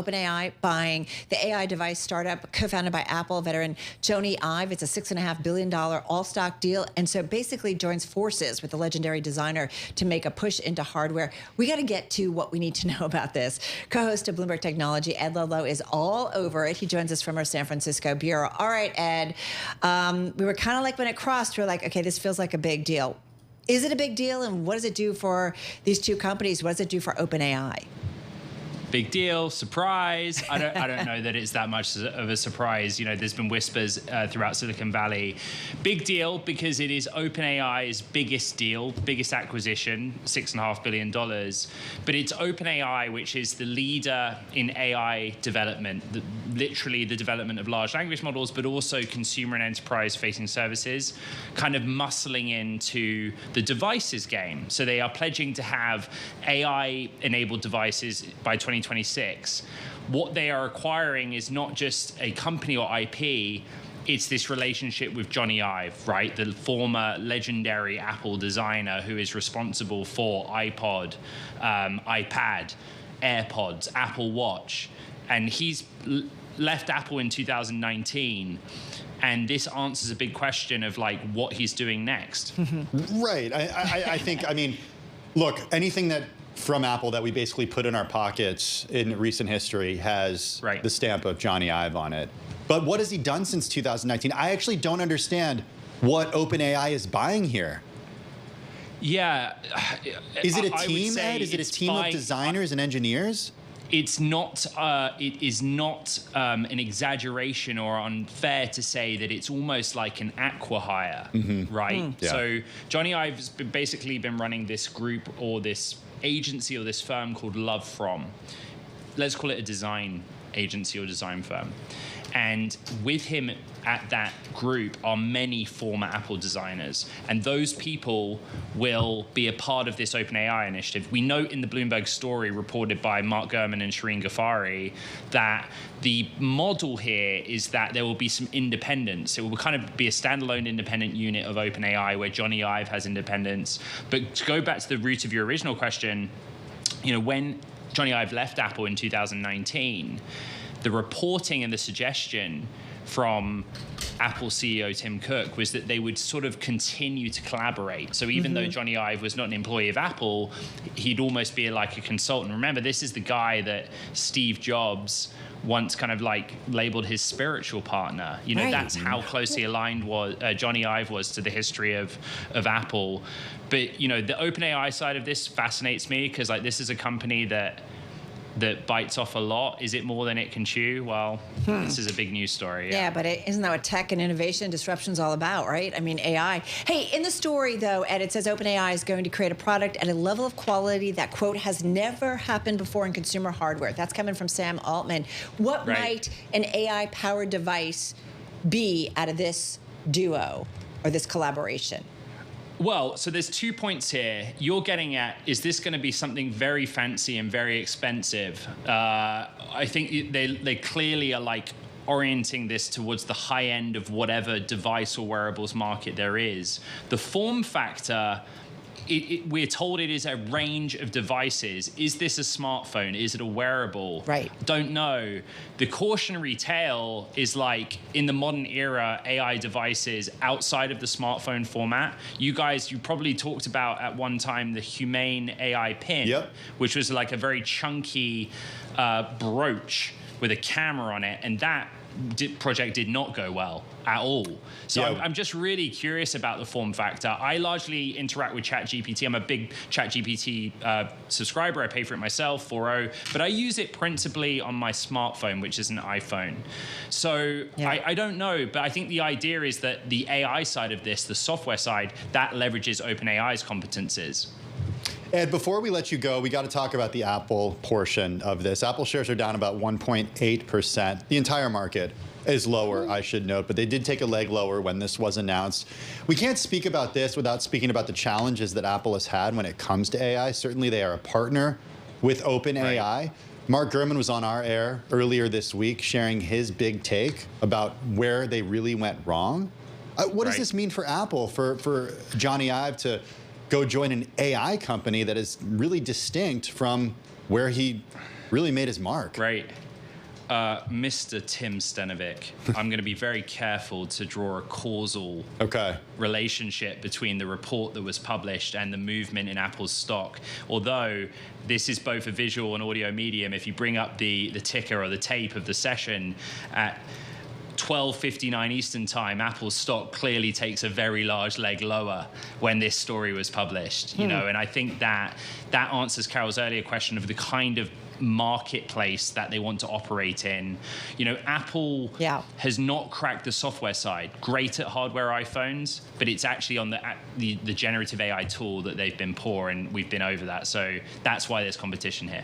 OpenAI buying the AI device startup co-founded by Apple veteran Jony Ive. It's a $6.5 billion all-stock deal, and so basically joins forces with the legendary designer to make a push into hardware. We got to get to what we need to know about this. Co-host of Bloomberg Technology, Ed Ludlow, is all over it. He joins us from our San Francisco bureau. All right, Ed, we were kind of like when it crossed, we were like, okay, this feels like a big deal. Is it a big deal, and what does it do for these two companies? What does it do for OpenAI? Big deal, surprise. I don't know that it's that much of a surprise. You know, there's been whispers throughout Silicon Valley. Big deal because it is OpenAI's biggest deal, biggest acquisition, $6.5 billion. But it's OpenAI, which is the leader in AI development, literally the development of large language models, but also consumer and enterprise facing services, kind of muscling into the devices game. So they are pledging to have AI-enabled devices by 2026. What they are acquiring is not just a company or IP, it's this relationship with Jony Ive, right? The former legendary Apple designer who is responsible for iPod, iPad, AirPods, Apple Watch. And he's left Apple in 2019. And this answers a big question of like what he's doing next. Right. I think, I mean, look, anything that from Apple that we basically put in our pockets in recent history has the stamp of Jony Ive on it. But what has he done since 2019? I actually don't understand what OpenAI is buying here. Yeah. Is it a team, Ed? Is it a team of designers and engineers? It's not. It is not an exaggeration or unfair to say that it's almost like an acqui-hire, right? Yeah. So Jony Ive's basically been running this group or this agency or this firm called Love From. Let's call it a design agency or design firm. And with him at that group are many former Apple designers. And those people will be a part of this OpenAI initiative. We note in the Bloomberg story reported by Mark Gurman and Shireen Ghaffari that the model here is that there will be some independence. It will kind of be a standalone independent unit of OpenAI where Jony Ive has independence. But to go back to the root of your original question, you know, when Jony Ive left Apple in 2019, the reporting and the suggestion from Apple CEO Tim Cook was that they would sort of continue to collaborate. So even though Jony Ive was not an employee of Apple, he'd almost be like a consultant. Remember, this is the guy that Steve Jobs once kind of like labeled his spiritual partner. You know, that's how closely aligned Jony Ive was to the history of Apple. But, you know, the OpenAI side of this fascinates me because like this is a company that bites off a lot. Is it more than it can chew? Well, this is a big news story. Yeah, but isn't that what tech and innovation and disruption is all about, right? I mean, AI. Hey, in the story, though, Ed, it says OpenAI is going to create a product at a level of quality that, quote, has never happened before in consumer hardware. That's coming from Sam Altman. What might an AI-powered device be out of this duo or this collaboration? Well, so there's 2 points here. You're getting at, is this going to be something very fancy and very expensive? I think they clearly are like orienting this towards the high end of whatever device or wearables market there is. The form factor, we're told it is a range of devices. Is this a smartphone? Is it a wearable? Right. Don't know. The cautionary tale is like in the modern era, AI devices outside of the smartphone format. You probably talked about at one time the Humane AI pin, which was like a very chunky brooch with a camera on it, and that project did not go well at all. So I'm just really curious about the form factor. I largely interact with ChatGPT. I'm a big ChatGPT subscriber. I pay for it myself, $4.0, but I use it principally on my smartphone, which is an iPhone. So I don't know, but I think the idea is that the AI side of this, the software side, that leverages OpenAI's competences. Ed, before we let you go, we got to talk about the Apple portion of this. Apple shares are down about 1.8%. The entire market is lower, I should note, but they did take a leg lower when this was announced. We can't speak about this without speaking about the challenges that Apple has had when it comes to AI. Certainly they are a partner with OpenAI. Mark Gurman was on our air earlier this week sharing his big take about where they really went wrong. What does this mean for Apple, for Jony Ive to go join an AI company that is really distinct from where he really made his mark? Right. Mr. Tim Stenovec, I'm going to be very careful to draw a causal relationship between the report that was published and the movement in Apple's stock. Although this is both a visual and audio medium, if you bring up the ticker or the tape of the session at 12:59 Eastern time, Apple's stock clearly takes a very large leg lower when this story was published. You know, and I think that answers Carol's earlier question of the kind of marketplace that they want to operate in. You know, Apple has not cracked the software side. Great at hardware iPhones, but it's actually on the generative AI tool that they've been poor, and we've been over that. So that's why there's competition here.